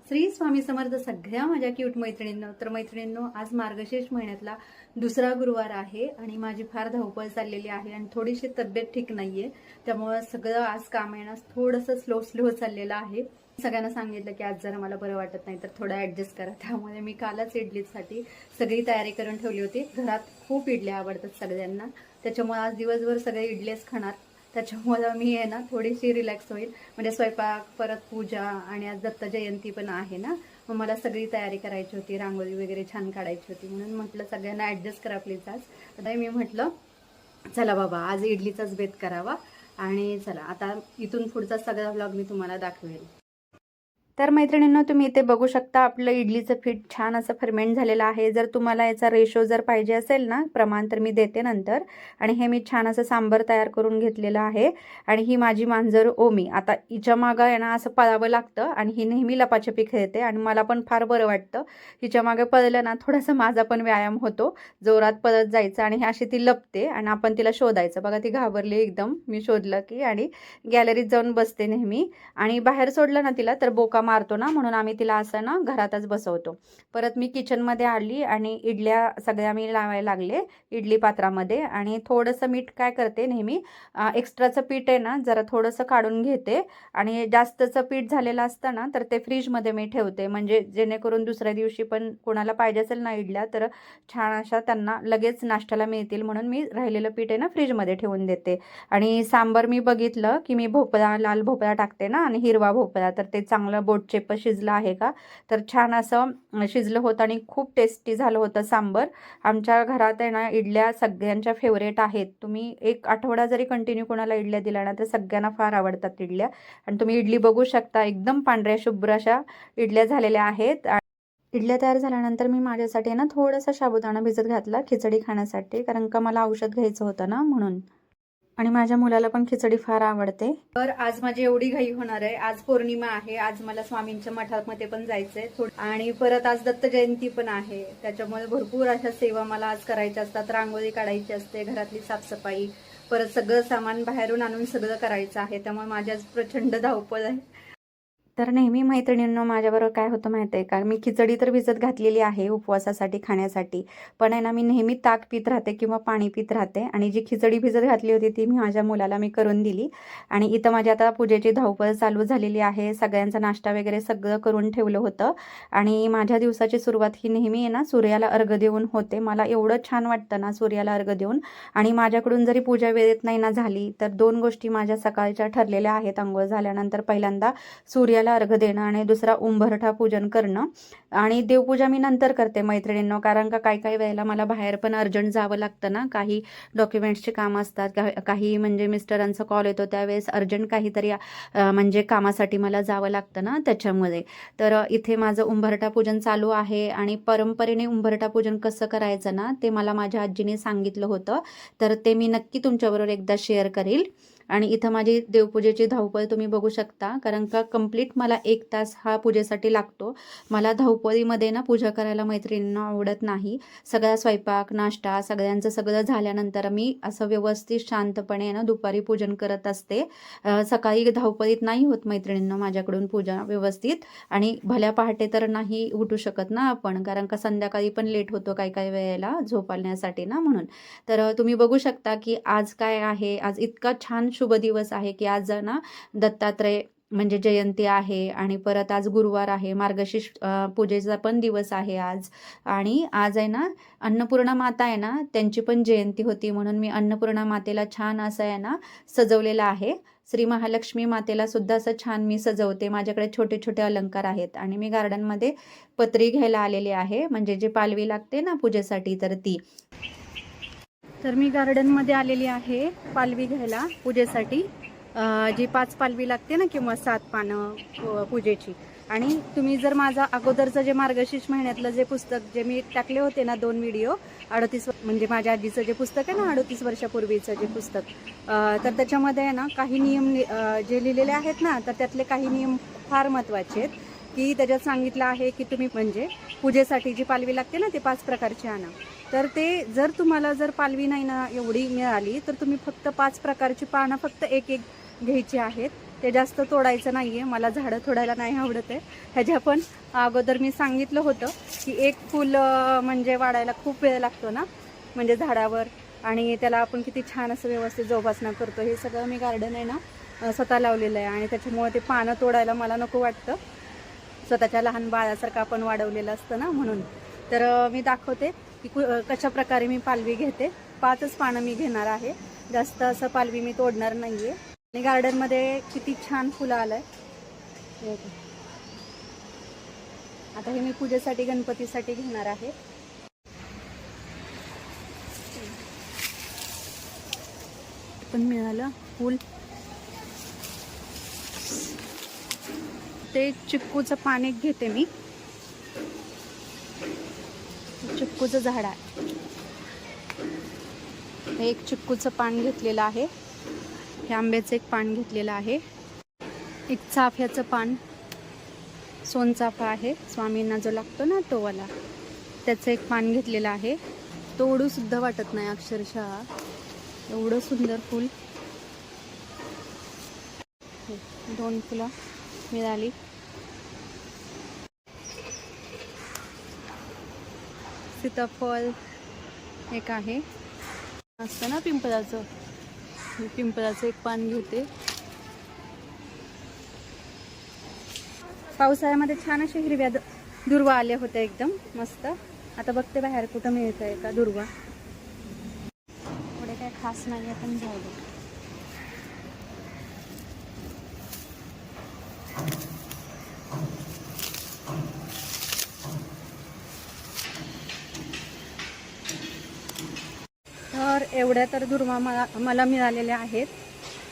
श्री स्वामी समर्थ सगळ्या माझ्या क्यूट मैत्रिणींनो. तर मैत्रिणींनो, आज मार्गशीर्ष महिन्यातला दुसरा गुरुवार आहे आणि माझी फार धावपळ चाललेली आहे आणि थोडीशी तब्येत ठीक नाहीये. त्यामुळे सगळं आज काम आहे ना थोडंसं स्लो चाललेलं आहे. सगळ्यांना सांगितलं की आज जरा मला बरं वाटत नाही तर थोडं ऍडजस्ट करा. त्यामुळे मी कालच इडलीसाठी सगळी तयारी करून ठेवली होती. घरात खूप इडल्या आवडतात सगळ्यांना, त्याच्यामुळे आज दिवसभर सगळे इडल्याच खाणार. त्याच्यामुळे मी आहे ना थोडीशी रिलॅक्स होईल. म्हणजे स्वयंपाक, परत पूजा आणि आज दत्त जयंती पण आहे ना, मग मला सगळी तयारी करायची होती, रांगोळी वगैरे छान काढायची होती. म्हणून म्हटलं सगळ्यांना ऍडजस्ट करा प्लीज. आज मी म्हटलं चला बाबा आज इडलीचाच बेत करावा. आणि चला आता इथून पुढचा सगळा व्लॉग मी तुम्हाला दाखवेल. तर मैत्रिणींनो, तुम्ही इथे बघू शकता आपलं इडलीचं पीठ छान असं फर्मेंट झालेलं आहे. जर तुम्हाला याचा रेशो जर पाहिजे असेल ना प्रमाण, तर मी देते नंतर. आणि हे मी छान असं सांबर तयार करून घेतलेलं आहे. आणि ही माझी मांजर ओमी, आता हिच्या मागं आहे ना असं पळावं लागतं आणि ही नेहमी लपाछपी खेळते आणि मला पण फार बरं वाटतं. हिच्या मागे पळलं ना थोडासा माझा पण व्यायाम होतो, जोरात पळत जायचं आणि अशी ती लपते आणि आपण तिला शोधायचं. बघा ती घाबरली एकदम मी शोधलं की, आणि गॅलरीत जाऊन बसते नेहमी. आणि बाहेर सोडलं ना तिला तर बोका मारतो ना, म्हणून आम्ही तिला असं ना घरातच बसवतो. परत मी किचनमध्ये आली आणि इडल्या सगळ्या मी लावायला लागले इडली पात्रामध्ये. आणि थोडंसं मीठ काय करते नेहमी, एक्स्ट्राचं पीठ आहे ना जरा थोडंसं काढून घेते आणि जास्तचं पीठ झालेलं असतं ना तर ते फ्रीजमध्ये मी ठेवते, म्हणजे जेणेकरून दुसऱ्या दिवशी पण कोणाला पाहिजे असेल ना इडल्या तर छान अशा त्यांना लगेच नाश्त्याला मिळतील. म्हणून मी राहिलेलं पीठ आहे ना फ्रीजमध्ये ठेवून देते. आणि सांबर मी बघितलं की मी भोपळा, लाल भोपळा टाकते ना आणि हिरवा भोपळा, तर ते चांगलं बोटचेप शिजलं आहे का, तर छान असं शिजलं होतं आणि खूप टेस्टी झालं होतं सांबर. आमच्या घरात आहे ना इडल्या सगळ्यांच्या फेवरेट आहेत. तुम्ही एक आठवडा जरी कंटिन्यू कोणाला इडल्या दिल्या ना तर सगळ्यांना फार आवडतात इडल्या. आणि तुम्ही इडली बघू शकता एकदम पांढऱ्या शुभ्र अशा इडल्या झालेल्या आहेत. इडल्या तयार झाल्यानंतर मी माझ्यासाठी ना थोडासा साबुदाणा भिजत घातला खिचडी खाण्यासाठी, कारण का मला औषध घ्यायचं होतं ना म्हणून. आणि माझ्या मुलाला पण खिचडी फार आवडते. तर आज माझी एवढी घाई होणार आहे. आज पौर्णिमा आहे, आज मला स्वामींच्या मठामध्ये पण जायचंय आणि परत आज दत्त जयंती पण आहे. त्याच्यामुळे भरपूर अशा सेवा मला आज करायच्या असतात. रांगोळी काढायची असते, घरातली साफसफाई, परत सगळं सामान बाहेरून आणून सगळं करायचं आहे. त्यामुळे माझी आज प्रचंड धावपळ आहे. तर नेहमी मैत्रिणींनो माझ्याबरोबर काय होतं माहिती आहे का, मी खिचडी तर भिजत घातलेली आहे उपवासासाठी खाण्यासाठी, पण आहे ना मी नेहमी ताक पित राहते किंवा पाणी पित राहते. आणि जी खिचडी भिजत घातली होती ती मी माझ्या मुलाला मी करून दिली. आणि इथं माझी आता पूजेची धावपळ चालू झालेली आहे. सगळ्यांचा नाश्ता वगैरे सगळं करून ठेवलं होतं. आणि माझ्या दिवसाची सुरुवात ही नेहमी आहे ना सूर्याला अर्घ देऊन होते. मला एवढं छान वाटतं ना सूर्याला अर्घ देऊन. आणि माझ्याकडून जरी पूजा वेळेत नाही ना झाली तर दोन गोष्टी माझ्या सकाळच्या ठरलेल्या आहेत. आंघोळ झाल्यानंतर पहिल्यांदा सूर्याला अर्घ देणं आणि दुसरा उंबरठा पूजन करणं. आणि देवपूजा मी नंतर करते मैत्रिणींनो, कारण का काही वेळेला मला बाहेर पण अर्जंट जावं लागतं ना, काही डॉक्युमेंट्सचे काम असतात, काही म्हणजे मिस्टरांचा कॉल येतो त्यावेळेस अर्जंट काहीतरी म्हणजे कामासाठी मला जावं लागतं ना त्याच्यामध्ये. तर इथे माझं उंबरठा पूजन चालू आहे. आणि परंपरेने उंबरठा पूजन कसं करायचं ना ते मला माझ्या आजीने सांगितलं होतं, तर ते मी नक्की तुमच्याबरोबर एकदा शेअर करील. आणि इथं माझी देवपूजेची धावपळ तुम्ही बघू शकता, कारण का कंप्लीट मला 1 तास हा पूजेसाठी लागतो. मला धावपळीमध्ये ना पूजा करायला मैत्रिणींना आवडत नाही. सगळा स्वयंपाक, नाश्ता सगळ्यांचं सगळं झाल्यानंतर मी असं व्यवस्थित शांतपणे ना दुपारी पूजन करत असते. सकाळी धावपळीत नाही होत मैत्रिणींना माझ्याकडून पूजा व्यवस्थित. आणि भल्या पहाटे तर नाही उठू शकत ना आपण, कारण का संध्याकाळी पण लेट होतो काही वेळेला झोप आणण्यासाठी ना, म्हणून. तर तुम्ही बघू शकता की आज काय आहे, आज इतका छान शुभ दिवस आहे की आज ना दत्तात्रय म्हणजे जयंती आहे. आणि परत आज गुरुवार आहे, मार्गशीर्ष पूजेचा पण दिवस आहे आज. आणि आज आहे ना अन्नपूर्णा माता आहे ना त्यांची पण जयंती होती, म्हणून मी अन्नपूर्णा मातेला छान असं आहे ना सजवलेलं आहे. श्री महालक्ष्मी मातेला सुद्धा असं छान मी सजवते. माझ्याकडे छोटे छोटे अलंकार आहेत. आणि मी गार्डनमध्ये पत्री घ्यायला आलेली आहे, म्हणजे जे पालवी लागते ना पूजेसाठी तर ती. तर मी गार्डनमध्ये आलेली आहे पालवी घ्यायला पूजेसाठी, जी 5 पालवी लागते ना किंवा 7 पानं पूजेची. आणि तुम्ही जर माझा अगोदरचं जे मार्गशीर्ष महिन्यातलं जे पुस्तक जे मी टाकले होते ना 2 व्हिडिओ, 38 म्हणजे माझ्या आजीचं जे पुस्तक आहे ना 38 वर्षापूर्वीचं जे पुस्तक, तर त्याच्यामध्ये आहे ना काही नियम जे लिहिलेले आहेत ना, तर त्यातले काही नियम फार महत्त्वाचे आहेत. की त्याच्यात सांगितलं आहे की तुम्ही म्हणजे पूजेसाठी जी पालवी लागते ना ते 5 प्रकारची आणा. तर ते जर तुम्हाला जर पालवी नाही ना एवढी मिळाली तर तुम्ही फक्त 5 प्रकारची पानं फक्त एक घ्यायची आहेत. ते जास्त तोडायचं नाही आहे, मला झाडं तोडायला नाही आवडत आहे. ह्याच्या पण अगोदर मी सांगितलं होतं की एक फूल म्हणजे वाढायला खूप वेळ लागतो ना, म्हणजे झाडावर, आणि त्याला आपण किती छान असं व्यवस्थित जोपासना करतो. हे सगळं मी गार्डन आहे ना स्वतः लावलेलं आहे आणि त्याच्यामुळे ते पानं तोडायला मला नको वाटतं. स्वतःच्या लहान बाळासारखं आपण वाढवलेलं असतं ना, म्हणून. तर मी दाखवते की कशा प्रकारे मी पालवी घेते. 5च पानं मी घेणार आहे, जास्त असं पालवी मी तोडणार नाही आहे. आणि गार्डनमध्ये किती छान फुलं आलंय. आता हे मी पूजेसाठी गणपतीसाठी घेणार आहे. पण मिळालं फूल. ते चिक्कूचं पान एक घेते मी. चिक्कूचं झाड आहे, हे एक चिक्कूचं पान घेतलेलं आहे. हे आंब्याचं एक पान घेतलेलं आहे. एक चाफ्याचं पान, सोनचाफा आहे स्वामींना जो लागतो ना तो वाला, त्याचं एक पान घेतलेलं आहे. तोडू सुद्धा वाटत नाही अक्षरशः, एवढं सुंदर फूल. 2 फुलं मिळाली. सीताफळ एक आहे, असतं ना पिंपळाचं, पिंपळाचं एक पान घेते. पावसाळ्यामध्ये छान असे हिरव्या दुर्वा आले होते, एकदम मस्त. आता बघते बाहेर कुठं मिळतंय का दुर्वा. थोडे काय खास नाही पण जाऊ दे. तर एवढ्या तर दुर्वा मला मिळालेल्या आहेत.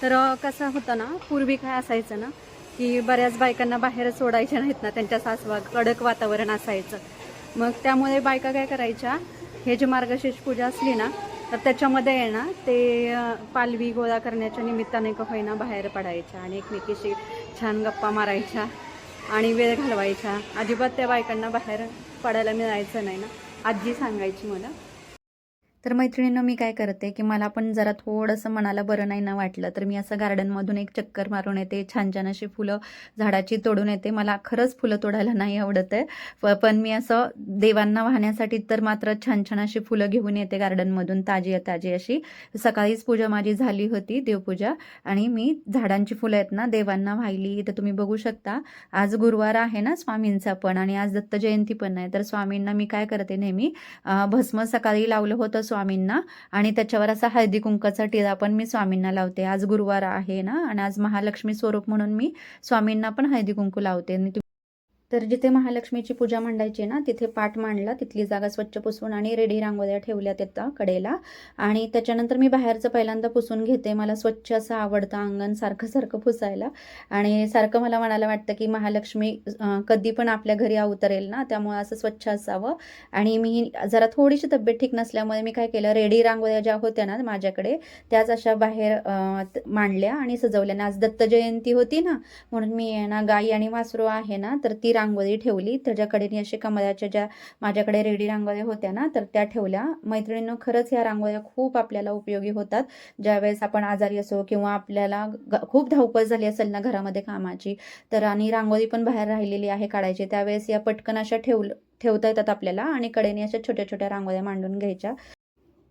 तर कसं होतं ना, पूर्वी काय असायचं ना की बऱ्याच बायकांना बाहेर सोडायच्या नाहीत ना, त्यांच्या सासवा, कडक वातावरण असायचं. मग त्यामुळे बायका काय करायच्या, हे जे मार्गशीर्ष पूजा असली ना तर त्याच्यामध्ये आहे ना ते पालवी गोळा करण्याच्या निमित्ताने का होईना बाहेर पडायच्या आणि एकमेकीशी छान गप्पा मारायच्या आणि वेळ घालवायच्या. अजिबात त्या बायकांना बाहेर पडायला मिळायचं नाही ना, आजी सांगायची मला. तर मैत्रिणींनो, मी काय करते की मला पण जरा थोडंसं मनाला बरं नाही ना वाटलं तर मी असं गार्डनमधून एक चक्कर मारून येते, छान छान अशी फुलं झाडाची तोडून येते. मला खरंच फुलं तोडायला नाही आवडत आहे, पण मी असं देवांना वाहण्यासाठी तर मात्र छान छान अशी फुलं घेऊन येते गार्डनमधून, ताजी ताजी अशी. सकाळीच पूजा माझी झाली होती, देवपूजा, आणि मी झाडांची फुलं आहेत ना देवांना वाहिली. तर तुम्ही बघू शकता, आज गुरुवार आहे ना स्वामींचा पण, आणि आज दत्त जयंती पण आहे. तर स्वामींना मी काय करते, नेहमी भस्म सकाळी लावलं होतं स्वामींना, आणि त्याच्यावर असा हळदी कुंकाचा टिळा पण मी स्वामींना लावते. आज गुरुवार आहे ना, आणि आज महालक्ष्मी स्वरूप म्हणून मी स्वामींना पण हळदी कुंकू लावते. तर जिथे महालक्ष्मीची पूजा मांडायची ना तिथे पाट मांडला, तिथली जागा स्वच्छ पुसून आणि रेडी रांगोळ्या ठेवल्या त्या कडेला. आणि त्याच्यानंतर मी बाहेरचं पहिल्यांदा पुसून घेते. मला स्वच्छ असं आवडतं अंगण सारखं सारखं पुसायला, आणि सारखं मला मनाला वाटतं की महालक्ष्मी कधी पण आपल्या घरी अवतरेल ना, त्यामुळे असं स्वच्छ असावं. आणि मी जरा थोडीशी तब्येत ठीक नसल्यामुळे मी काय केलं, रेडी रांगोळ्या ज्या होत्या ना माझ्याकडे त्याच अशा बाहेर मांडल्या आणि सजवल्या. आज दत्त जयंती होती ना, म्हणून मी ना गाई आणि वासरू आहे ना तर ती रांगोळी ठेवली. त्याच्याकडे असे कमळाच्या ज्या माझ्याकडे रेडी रांगोळ्या होत्या ना तर त्या ठेवल्या. मैत्रिणींनो, खरंच ह्या रांगोळ्या खूप आपल्याला उपयोगी होतात. ज्यावेळेस आपण आजारी असो किंवा आपल्याला खूप धावपळ झाली असेल ना घरामध्ये कामाची, तर आणि रांगोळी पण बाहेर राहिलेली आहे काढायची, त्यावेळेस या पटकन अशा ठेवता येतात आपल्याला, आणि कडेने अशा छोट्या छोट्या रांगोळ्या मांडून घ्यायच्या.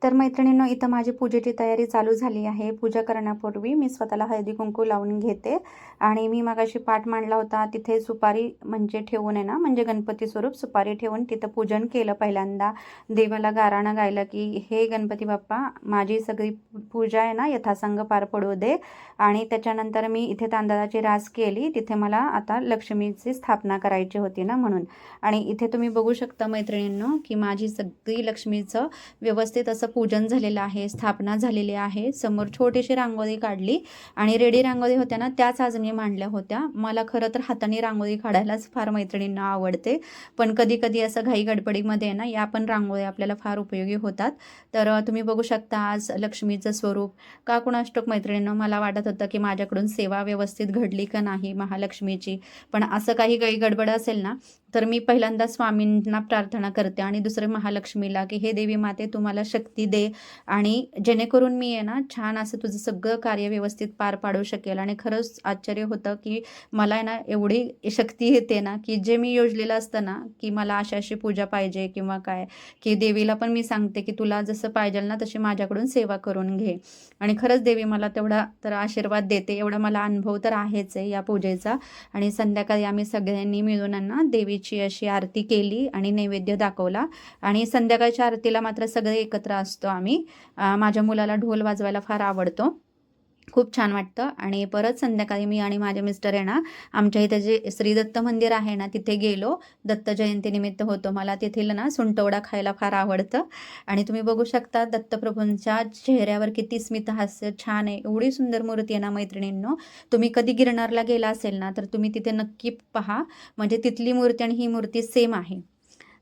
तर मैत्रिणींनो, इथं माझी पूजेची तयारी चालू झाली आहे. पूजा करण्यापूर्वी मी स्वतःला हळदी कुंकू लावून घेते. आणि मी मगाशी पाट मांडला होता तिथे सुपारी म्हणजे ठेवून आहे ना, म्हणजे गणपती स्वरूप सुपारी ठेवून तिथं पूजन केलं. पहिल्यांदा देवाला गाराणं गायलं की हे गणपती बाप्पा, माझी सगळी पूजा आहे ना यथासंग पार पडू दे. आणि त्याच्यानंतर मी इथे तांदळाची रास केली, तिथे मला आता लक्ष्मीची स्थापना करायची होती ना, म्हणून. आणि इथे तुम्ही बघू शकता मैत्रिणींनो की माझी सगळी लक्ष्मीचं व्यवस्थित असं पूजन झालेलं आहे, स्थापना झालेली आहे. समोर छोटीशी रांगोळी काढली, आणि रेडी रांगोळी होत्या ना त्याच आज मी मांडल्या होत्या. मला खरं तर हाताने रांगोळी काढायलाच फार मैत्रिणींना आवडते, पण कधी कधी असं घाई गडबडीमध्ये ना या पण रांगोळी आपल्याला फार उपयोगी होतात. तर तुम्ही बघू शकता आज लक्ष्मीचं स्वरूप. का कुणास ठाऊक मैत्रिणींनो, मला वाटत होतं की माझ्याकडून सेवा व्यवस्थित घडली का नाही महालक्ष्मीची, पण असं काही घाई गडबड असेल ना तर मी पहिल्यांदा स्वामींना प्रार्थना करते आणि दुसरे महालक्ष्मीला की हे देवी माते तुम्हाला शक्ती शक्ती दे आणि जेणेकरून मी आहे ना छान असं तुझं सगळं कार्य व्यवस्थित पार पाडू शकेल. आणि खरंच आश्चर्य होतं की मला आहे ना एवढी शक्ती येते ना की जे मी योजलेलं असतं ना की मला अशी पूजा पाहिजे किंवा काय, की देवीला पण मी सांगते की तुला जसं पाहिजेल ना तशी माझ्याकडून सेवा करून घे. आणि खरंच देवी मला तेवढा तर आशीर्वाद देते. एवढा मला अनुभव तर आहेच आहे या पूजेचा. आणि संध्याकाळी आम्ही सगळ्यांनी मिळून ना देवीची अशी आरती केली आणि नैवेद्य दाखवला. आणि संध्याकाळच्या आरतीला मात्र सगळे एकत्र असतो आम्ही. माझ्या मुलाला ढोल वाजवायला फार आवडतो. खूप छान वाटतं. आणि परत संध्याकाळी मी आणि माझे मिस्टर आहे ना आमच्या इथे जे श्री दत्त मंदिर आहे ना तिथे गेलो. दत्त जयंतीनिमित्त होतो. मला तेथील ना सुंटवडा खायला फार आवडतं. आणि तुम्ही बघू शकता दत्तप्रभूंच्या चेहऱ्यावर किती स्मित हास्य छान आहे. एवढी सुंदर मूर्ती आहे ना मैत्रिणींनो. तुम्ही कधी गिरनारला गेला असेल ना तर तुम्ही तिथे नक्की पहा. म्हणजे तिथली मूर्ती आणि ही मूर्ती सेम आहे.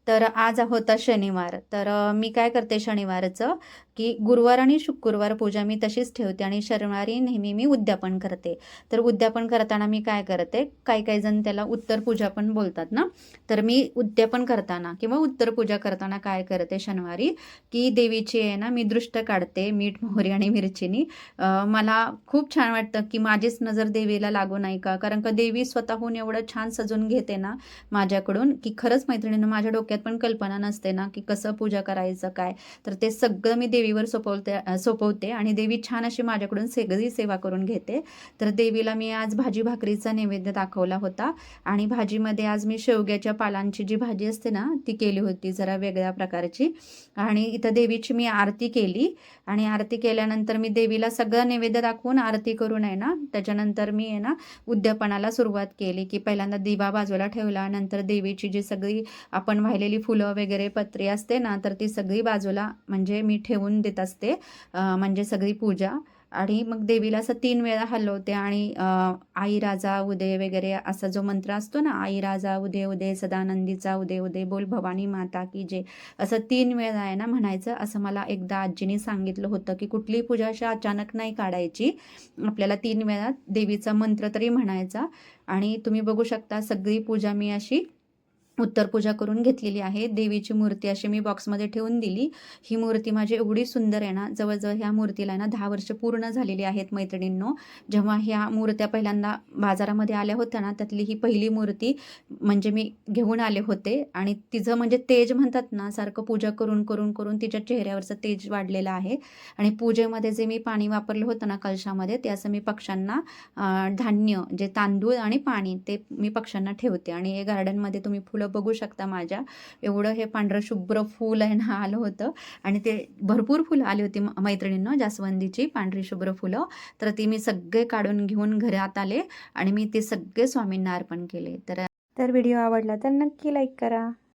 तर आज होता शनिवार. तर मी काय करते शनिवारचं की गुरुवार आणि शुक्रवार पूजा मी तशीच ठेवते आणि शनिवारी नेहमी मी उद्यापन करते. तर उद्यापन करताना मी काय करते, काही जण त्याला उत्तर पूजा पण बोलतात ना, तर मी उद्यापन करताना किंवा उत्तर पूजा करताना काय करते शनिवारी की देवीची आहे ना मी दृष्ट काढते मीठ, मोहरी आणि मिरचीनी. मला खूप छान वाटतं की माझीच नजर देवीला लागू नाही का, कारण का देवी स्वतःहून एवढं छान सजून घेते ना माझ्याकडून की खरंच मैत्रिणींनो माझ्या डोक्यात पण कल्पना नसते ना की कसं पूजा करायचं काय. तर ते सगळं मी देवीवर सोपवते आणि देवी छान अशी माझ्याकडून सगळी सेवा करून घेते. तर देवीला मी आज भाजी भाकरीचा नैवेद्य दाखवला होता. आणि भाजीमध्ये आज मी शेवग्याच्या पालांची जी भाजी असते ना ती केली होती जरा वेगळ्या प्रकारची. आणि इथं देवीची मी आरती केली. आणि आरती केल्यानंतर मी देवीला सगळं नैवेद्य दाखवून आरती करून आहे ना त्याच्यानंतर मी आहे ना उद्यापनाला सुरुवात केली की पहिल्यांदा दिवा बाजूला ठेवला. नंतर देवीची जी सगळी आपण वाहिलेली फुलं वगैरे पत्री असते ना तर ती सगळी बाजूला म्हणजे मी ठेवून देत असते. म्हणजे सगळी पूजा. आणि मग देवीला असं 3 वेळा हलवते. आणि आई राजा उदय वगैरे असा जो मंत्र असतो ना, आई राजा उदय उदय सदानंदीचा उदय उदय बोल भवानी माता की जय, असं 3 वेळा आहे ना म्हणायचं. असं मला एकदा आजीने सांगितलं होतं की कुठलीही पूजा अशी अचानक नाही काढायची, आपल्याला 3 वेळा देवीचा मंत्र तरी म्हणायचा. आणि तुम्ही बघू शकता सगळी पूजा मी अशी उत्तर पूजा करून घेतलेली आहे. देवीची मूर्ती अशी मी बॉक्समध्ये ठेवून दिली. ही मूर्ती माझी एवढी सुंदर आहे ना, जवळजवळ ह्या मूर्तीला ना 10 वर्ष पूर्ण झालेली आहेत मैत्रिणींनो. जेव्हा ह्या मूर्त्या पहिल्यांदा बाजारामध्ये आल्या होत्या ना, त्यातली ही पहिली मूर्ती म्हणजे मी घेऊन आले होते. आणि तिचं म्हणजे तेज म्हणतात ना, सारखं पूजा करून करून करून तिच्या चेहऱ्यावरचं तेज वाढलेलं आहे. आणि पूजेमध्ये जे मी पाणी वापरलं होतं ना कलशामध्ये, ते असं मी पक्ष्यांना धान्य जे तांदूळ आणि पाणी ते मी पक्ष्यांना ठेवते. आणि हे गार्डनमध्ये तुम्ही फुलं बघू शकता माझ्या. एवढं हे पांढरं शुभ्र फूल आहे ना आलं होतं. आणि ते भरपूर फुलं आली होती मैत्रिणींनो, जास्वंदीची पांढरी शुभ्र फुलं. तर ती मी सगळे काढून घेऊन घरात आले आणि मी ते सगळे स्वामींना अर्पण केले. तर व्हिडिओ आवडला तर नक्की लाईक करा.